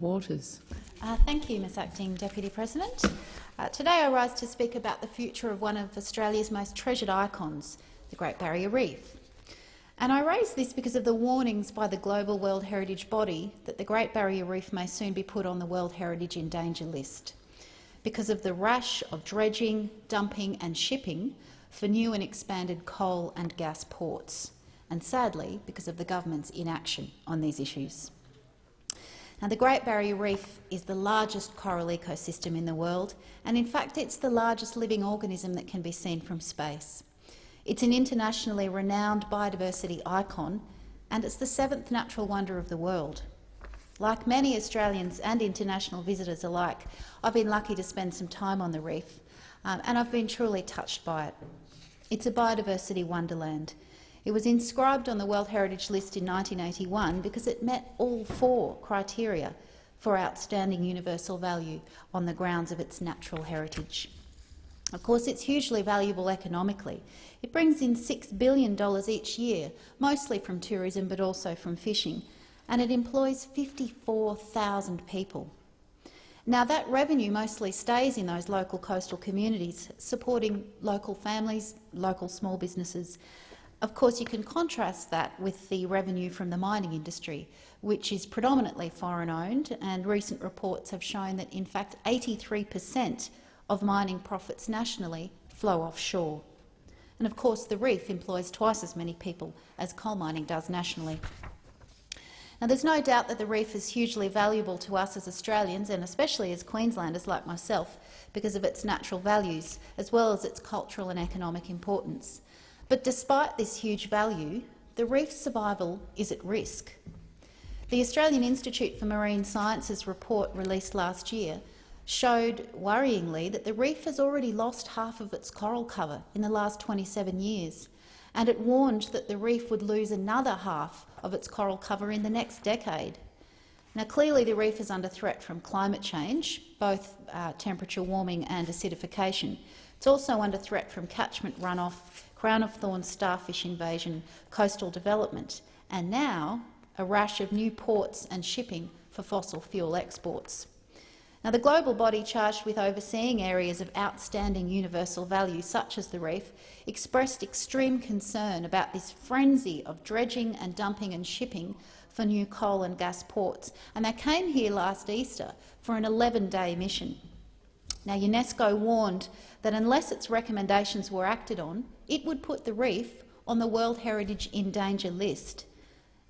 Waters. Thank you, Ms Acting Deputy President. Today I rise to speak about the future of one of Australia's most treasured icons, the Great Barrier Reef. And I raise this because of the warnings by the Global World Heritage Body that the Great Barrier Reef may soon be put on the World Heritage in Danger list, because of the rash of dredging, dumping and shipping for new and expanded coal and gas ports, and sadly because of the government's inaction on these issues. Now, the Great Barrier Reef is the largest coral ecosystem in the world, and in fact it's the largest living organism that can be seen from space. It's an internationally renowned biodiversity icon, and it's the 7th natural wonder of the world. Like many Australians and international visitors alike, I've been lucky to spend some time on the reef, and I've been truly touched by it. It's a biodiversity wonderland. It was inscribed on the World Heritage List in 1981 because it met all 4 criteria for outstanding universal value on the grounds of its natural heritage. Of course, it's hugely valuable economically. It brings in $6 billion each year, mostly from tourism but also from fishing, and it employs 54,000 people. Now, that revenue mostly stays in those local coastal communities, supporting local families, local small businesses. Of course, you can contrast that with the revenue from the mining industry, which is predominantly foreign-owned, and recent reports have shown that, in fact, 83% of mining profits nationally flow offshore. And of course, the reef employs twice as many people as coal mining does nationally. Now, there's no doubt that the reef is hugely valuable to us as Australians, and especially as Queenslanders like myself, because of its natural values, as well as its cultural and economic importance. But despite this huge value, the reef's survival is at risk. The Australian Institute for Marine Sciences report released last year showed worryingly that the reef has already lost half of its coral cover in the last 27 years, and it warned that the reef would lose another half of its coral cover in the next decade. Now, clearly the reef is under threat from climate change, both temperature warming and acidification. It's also under threat from catchment runoff, crown-of-thorns starfish invasion, coastal development, and now a rash of new ports and shipping for fossil fuel exports. Now, the global body charged with overseeing areas of outstanding universal value, such as the reef, expressed extreme concern about this frenzy of dredging and dumping and shipping for new coal and gas ports, and they came here last Easter for an 11-day mission. Now, UNESCO warned that unless its recommendations were acted on, it would put the reef on the World Heritage in Danger list.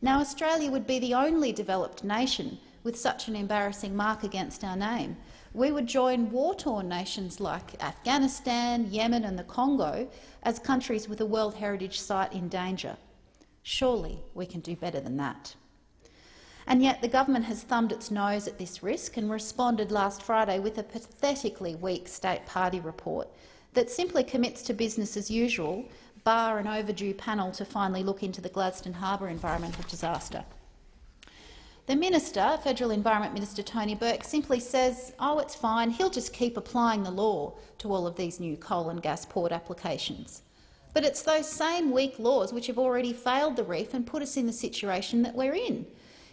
Now, Australia would be the only developed nation with such an embarrassing mark against our name. We would join war-torn nations like Afghanistan, Yemen and the Congo as countries with a World Heritage site in danger. Surely we can do better than that. And yet the government has thumbed its nose at this risk and responded last Friday with a pathetically weak state party report that simply commits to business as usual, bar an overdue panel to finally look into the Gladstone Harbour environmental disaster. The Minister, Federal Environment Minister Tony Burke, simply says, oh, it's fine, he'll just keep applying the law to all of these new coal and gas port applications. But it's those same weak laws which have already failed the reef and put us in the situation that we're in.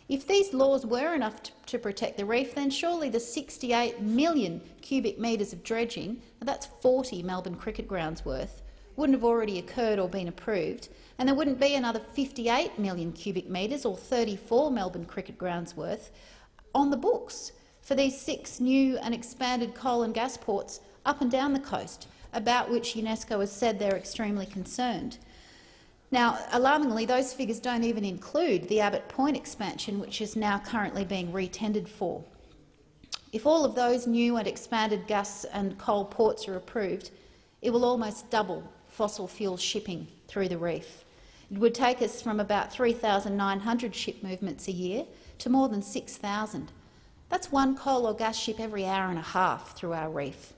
If these laws were enough to protect the reef, then surely the 68 million cubic metres of dredging, that's 40 Melbourne cricket grounds worth, wouldn't have already occurred or been approved, and there wouldn't be another 58 million cubic metres or 34 Melbourne cricket grounds worth on the books for these 6 new and expanded coal and gas ports up and down the coast, about which UNESCO has said they're extremely concerned. Now, alarmingly, those figures don't even include the Abbot Point expansion, which is now currently being re-tendered for. If all of those new and expanded gas and coal ports are approved, it will almost double fossil fuel shipping through the reef. It would take us from about 3,900 ship movements a year to more than 6,000. That's one coal or gas ship every hour and a half through our reef.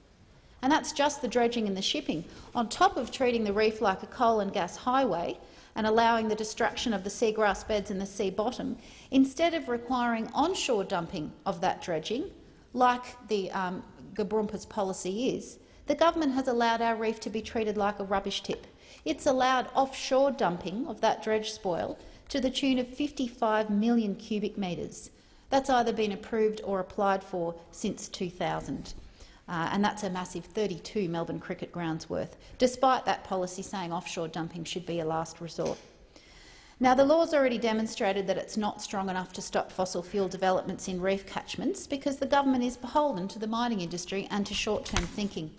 And that's just the dredging and the shipping, on top of treating the reef like a coal and gas highway and allowing the destruction of the seagrass beds and the sea bottom, instead of requiring onshore dumping of that dredging, like the Gabrumpa's policy is. The government has allowed our reef to be treated like a rubbish tip. It's allowed offshore dumping of that dredge spoil to the tune of 55 million cubic metres. That's either been approved or applied for since 2000. And that's a massive 32 Melbourne cricket grounds worth, despite that policy saying offshore dumping should be a last resort. Now, the law's already demonstrated that it's not strong enough to stop fossil fuel developments in reef catchments because the government is beholden to the mining industry and to short-term thinking.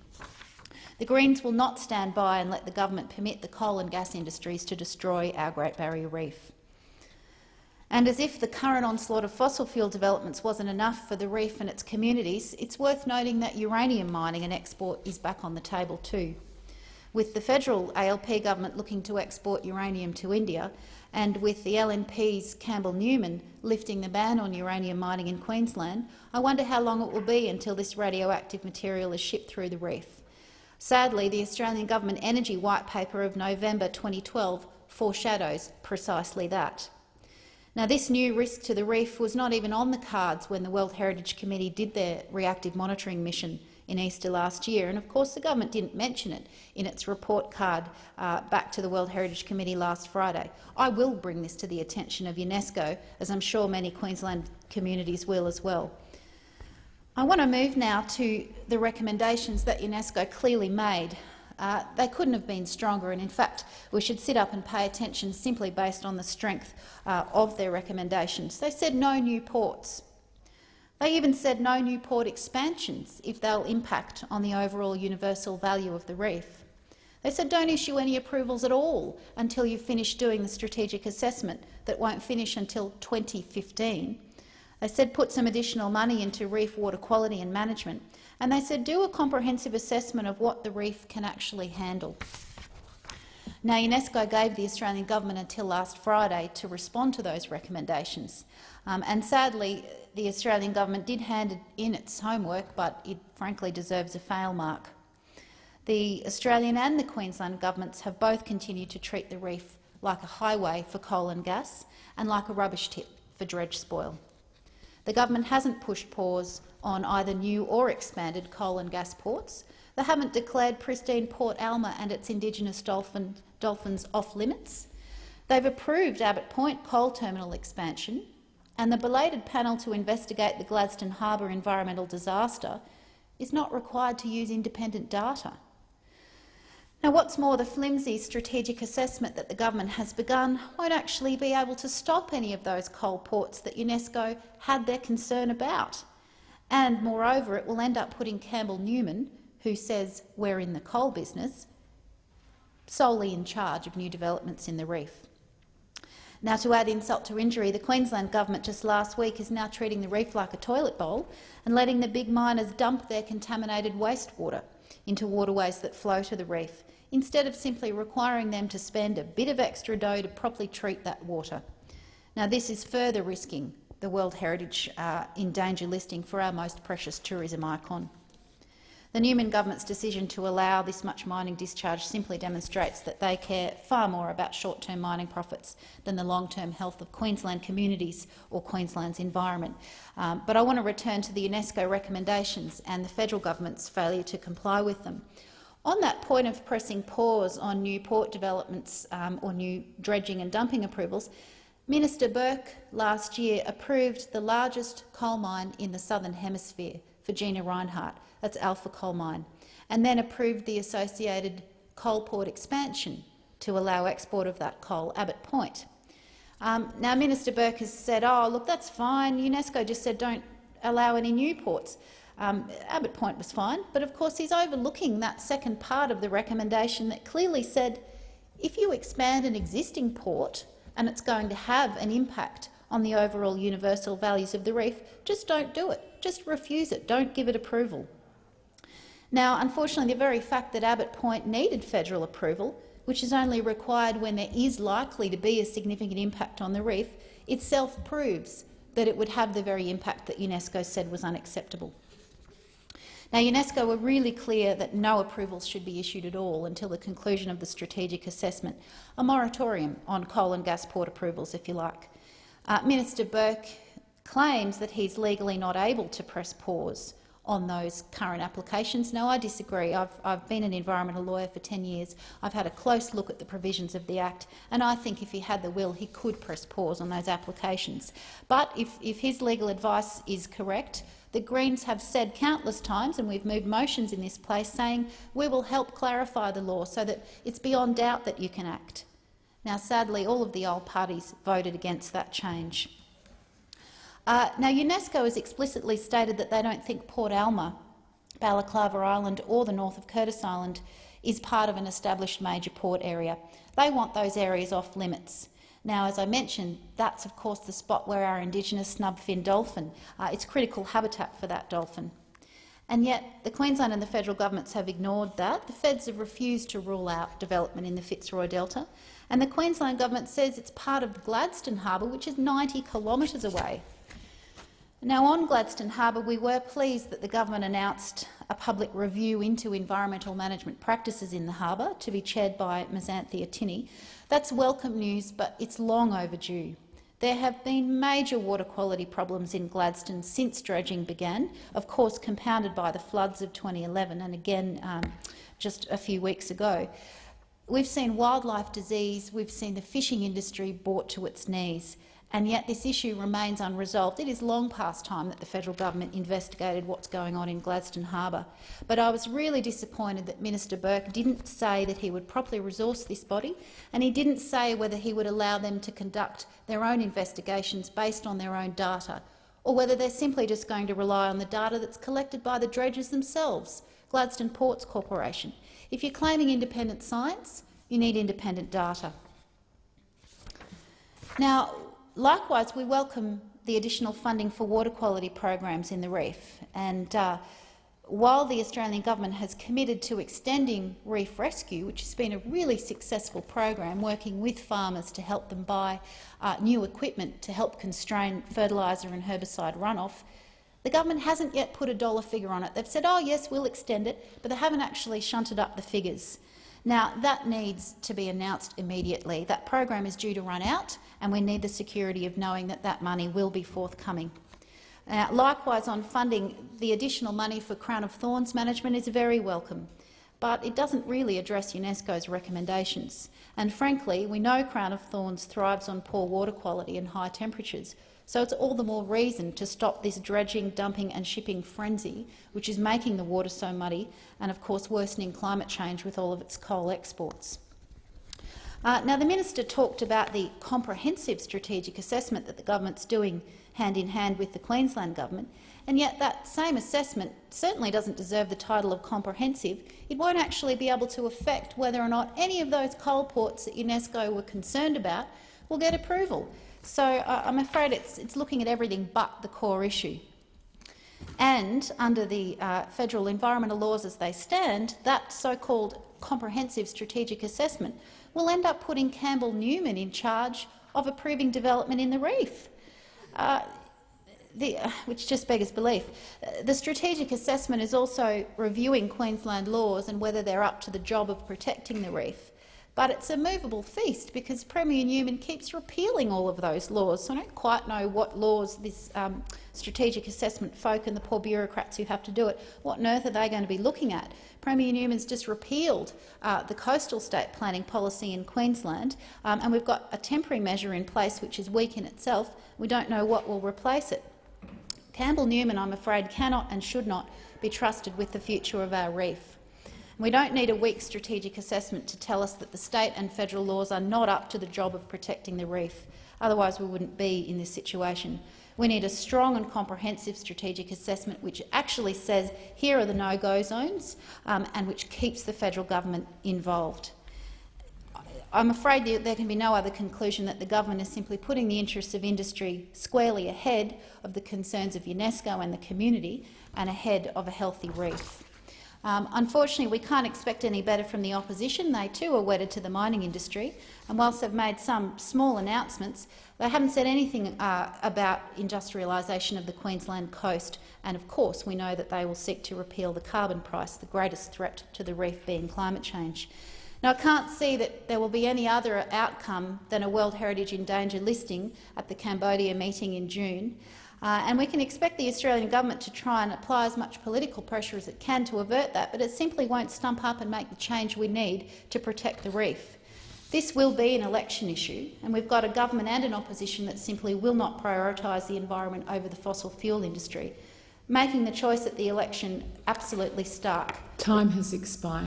The Greens will not stand by and let the government permit the coal and gas industries to destroy our Great Barrier Reef. And as if the current onslaught of fossil fuel developments wasn't enough for the reef and its communities, it's worth noting that uranium mining and export is back on the table too. With the federal ALP government looking to export uranium to India, and with the LNP's Campbell Newman lifting the ban on uranium mining in Queensland, I wonder how long it will be until this radioactive material is shipped through the reef. Sadly, the Australian Government Energy White Paper of November 2012 foreshadows precisely that. Now, this new risk to the reef was not even on the cards when the World Heritage Committee did their reactive monitoring mission in Easter last year, and of course the government didn't mention it in its report card back to the World Heritage Committee last Friday. I will bring this to the attention of UNESCO, as I'm sure many Queensland communities will as well. I want to move now to the recommendations that UNESCO clearly made. They couldn't have been stronger, and in fact we should sit up and pay attention simply based on the strength of their recommendations. They said no new ports. They even said no new port expansions if they'll impact on the overall universal value of the reef. They said don't issue any approvals at all until you finish doing the strategic assessment that won't finish until 2015. They said put some additional money into reef water quality and management, and they said do a comprehensive assessment of what the reef can actually handle. Now, UNESCO gave the Australian government until last Friday to respond to those recommendations, and sadly the Australian government did hand in its homework, but it frankly deserves a fail mark. The Australian and the Queensland governments have both continued to treat the reef like a highway for coal and gas and like a rubbish tip for dredge spoil. The government hasn't pushed pause on either new or expanded coal and gas ports. They haven't declared pristine Port Alma and its Indigenous dolphins off-limits. They've approved Abbot Point coal terminal expansion, and the belated panel to investigate the Gladstone Harbour environmental disaster is not required to use independent data. Now, what's more, the flimsy strategic assessment that the government has begun won't actually be able to stop any of those coal ports that UNESCO had their concern about. And moreover, it will end up putting Campbell Newman, who says we're in the coal business, solely in charge of new developments in the reef. Now, to add insult to injury, the Queensland government just last week is now treating the reef like a toilet bowl and letting the big miners dump their contaminated wastewater into waterways that flow to the reef, instead of simply requiring them to spend a bit of extra dough to properly treat that water. Now, this is further risking the World Heritage in danger listing for our most precious tourism icon. The Newman government's decision to allow this much mining discharge simply demonstrates that they care far more about short-term mining profits than the long-term health of Queensland communities or Queensland's environment. But I want to return to the UNESCO recommendations and the federal government's failure to comply with them. On that point of pressing pause on new port developments or new dredging and dumping approvals, Minister Burke last year approved the largest coal mine in the Southern Hemisphere for Gina Rinehart, that's Alpha Coal Mine, and then approved the associated coal port expansion to allow export of that coal, Abbot Point. Now, Minister Burke has said, oh, look, that's fine, UNESCO just said don't allow any new ports. Abbot Point was fine, but of course he's overlooking that second part of the recommendation that clearly said if you expand an existing port and it's going to have an impact on the overall universal values of the reef, just don't do it. Just refuse it. Don't give it approval. Now, unfortunately, the very fact that Abbot Point needed federal approval, which is only required when there is likely to be a significant impact on the reef, itself proves that it would have the very impact that UNESCO said was unacceptable. Now, UNESCO were really clear that no approvals should be issued at all until the conclusion of the strategic assessment, a moratorium on coal and gas port approvals, if you like. Minister Burke claims that he's legally not able to press pause on those current applications. Now, I disagree. I've been an environmental lawyer for 10 years. I've had a close look at the provisions of the Act, and I think if he had the will, he could press pause on those applications. But if his legal advice is correct, the Greens have said countless times, and we've moved motions in this place, saying we will help clarify the law so that it's beyond doubt that you can act. Now, sadly, all of the old parties voted against that change. Now, UNESCO has explicitly stated that they don't think Port Alma, Balaclava Island or the north of Curtis Island is part of an established major port area. They want those areas off limits. Now, as I mentioned, that's of course the spot where our Indigenous snubfin dolphin, it's critical habitat for that dolphin. And yet the Queensland and the federal governments have ignored that. The feds have refused to rule out development in the Fitzroy Delta, and the Queensland government says it's part of Gladstone Harbour, which is 90 kilometres away. Now, on Gladstone Harbour, we were pleased that the government announced a public review into environmental management practices in the harbour, to be chaired by Ms Anthea Tinney. That's welcome news, but it's long overdue. There have been major water quality problems in Gladstone since dredging began, of course compounded by the floods of 2011 and again just a few weeks ago. We've seen wildlife disease, we've seen the fishing industry brought to its knees, and yet this issue remains unresolved. It is long past time that the federal government investigated what's going on in Gladstone Harbour. But I was really disappointed that Minister Burke didn't say that he would properly resource this body, and he didn't say whether he would allow them to conduct their own investigations based on their own data, or whether they're simply just going to rely on the data that's collected by the dredgers themselves, Gladstone Ports Corporation. If you're claiming independent science, you need independent data. Now, likewise, we welcome the additional funding for water quality programs in the reef, and while the Australian government has committed to extending reef rescue, which has been a really successful program, working with farmers to help them buy new equipment to help constrain fertiliser and herbicide runoff, the government hasn't yet put a dollar figure on it. They've said, oh yes, we'll extend it, but they haven't actually shunted up the figures. Now, that needs to be announced immediately. That program is due to run out, and we need the security of knowing that that money will be forthcoming. Likewise, on funding, the additional money for Crown of Thorns management is very welcome, but it doesn't really address UNESCO's recommendations. And frankly, we know Crown of Thorns thrives on poor water quality and high temperatures, so it's all the more reason to stop this dredging, dumping and shipping frenzy, which is making the water so muddy and, of course, worsening climate change with all of its coal exports. Now, the minister talked about the comprehensive strategic assessment that the government's doing hand in hand with the Queensland government, and yet that same assessment certainly doesn't deserve the title of comprehensive. It won't actually be able to affect whether or not any of those coal ports that UNESCO were concerned about will get approval. So I'm afraid it's looking at everything but the core issue. And under the federal environmental laws as they stand, that so-called comprehensive strategic assessment will end up putting Campbell Newman in charge of approving development in the reef, which just beggars belief. The strategic assessment is also reviewing Queensland laws and whether they're up to the job of protecting the reef. But it's a movable feast because Premier Newman keeps repealing all of those laws, so I don't quite know what laws this strategic assessment folk and the poor bureaucrats who have to do it, what on earth are they going to be looking at? Premier Newman's just repealed the coastal state planning policy in Queensland, and we've got a temporary measure in place which is weak in itself. We don't know what will replace it. Campbell Newman, I'm afraid, cannot and should not be trusted with the future of our reef. We don't need a weak strategic assessment to tell us that the state and federal laws are not up to the job of protecting the reef. Otherwise, we wouldn't be in this situation. We need a strong and comprehensive strategic assessment which actually says here are the no-go zones and which keeps the federal government involved. I'm afraid there can be no other conclusion that the government is simply putting the interests of industry squarely ahead of the concerns of UNESCO and the community and ahead of a healthy reef. Unfortunately, we can't expect any better from the opposition. They too are wedded to the mining industry, and whilst they've made some small announcements, they haven't said anything about industrialisation of the Queensland coast, and of course we know that they will seek to repeal the carbon price, the greatest threat to the reef being climate change. Now, I can't see that there will be any other outcome than a World Heritage in Danger listing at the Cambodia meeting in June. And we can expect the Australian government to try and apply as much political pressure as it can to avert that, but it simply won't stump up and make the change we need to protect the reef. This will be an election issue, and we've got a government and an opposition that simply will not prioritise the environment over the fossil fuel industry, making the choice at the election absolutely stark. Time has expired.